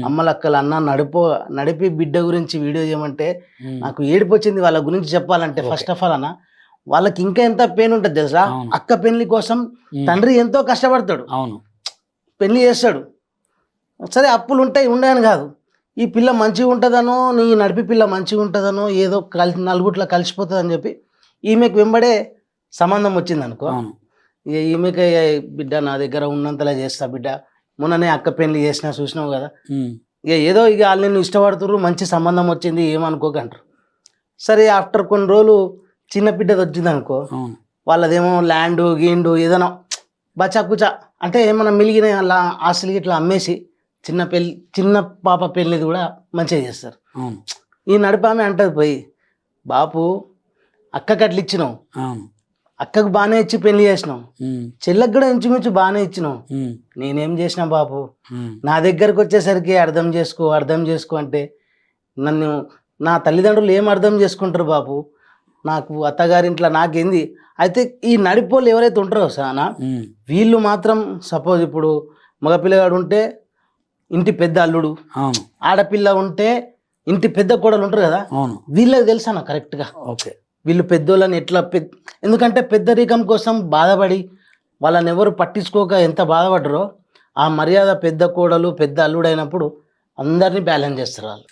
అమ్మలక్కలు అన్న నడిపి బిడ్డ గురించి వీడియో చేయమంటే నాకు ఏడుపు వచ్చింది. వాళ్ళ గురించి చెప్పాలంటే ఫస్ట్ ఆఫ్ ఆల్ అన్న వాళ్ళకి ఇంకా ఎంత పెయిన్ ఉంటుంది తెలుసా. అక్క పెళ్లి కోసం తండ్రి ఎంతో కష్టపడతాడు, పెళ్లి చేస్తాడు. సరే అప్పులు ఉంటాయి, ఉండని కాదు. ఈ పిల్ల మంచిగా ఉంటుందనో, నీ నడిపి పిల్ల మంచిగా ఉంటుందనో, ఏదో నలుగుట్లా కలిసిపోతుందని చెప్పి ఈమెకు వెంబడే సంబంధం వచ్చింది అనుకో. ఇక ఈమెకి బిడ్డ నా దగ్గర ఉన్నంతలా చేస్తా బిడ్డ, మొన్ననే అక్క పెళ్లి చేసినా చూసినావు కదా, ఇక ఏదో ఇక వాళ్ళు నేను ఇష్టపడుతున్నారు, మంచి సంబంధం వచ్చింది ఏమనుకోకంటారు. సరే ఆఫ్టర్ కొన్ని రోజులు చిన్న బిడ్డది వచ్చింది అనుకో, వాళ్ళదేమో ల్యాండ్ గీండు ఏదైనా బచాకుచా అంటే ఏమన్నా మిలిగిన అలా ఆస్తులకి ఇట్లా అమ్మేసి చిన్న పాప పెళ్ళిది కూడా మంచిగా చేస్తారు. ఈ నడిపామె అంటది పోయి, బాపు అక్కకి అట్లా ఇచ్చినావు, అక్కకు బాగానే ఇచ్చి పెళ్లి చేసినావు, చెల్లెకి కూడా ఇంచుమించు బాగానే ఇచ్చినావు, నేనేం చేసినా బాపు, నా దగ్గరకు వచ్చేసరికి అర్థం చేసుకో అంటే నన్ను నా తల్లిదండ్రులు ఏం అర్థం చేసుకుంటారు బాపు, నాకు అత్తగారింట్లో నాకేంది. అయితే ఈ నడిపోళ్ళు ఎవరైతే ఉంటారో సానా వీళ్ళు మాత్రం సపోజ్ ఇప్పుడు మగపిల్లగాడు ఉంటే ఇంటి పెద్ద అల్లుడు, ఆడపిల్ల ఉంటే ఇంటి పెద్ద కోడలు ఉంటారు కదా, వీళ్ళకి తెలుసా నా కరెక్ట్గా. వీళ్ళు పెద్దోళ్ళని ఎట్లా ఎందుకంటే పెద్దరికం కోసం బాధపడి వాళ్ళని ఎవరు పట్టించుకోక ఎంత బాధపడ్డారో, ఆ మర్యాద పెద్ద కోడలు పెద్ద అల్లుడు అయినప్పుడు అందరినీ బ్యాలెన్స్ చేస్తారు వాళ్ళు.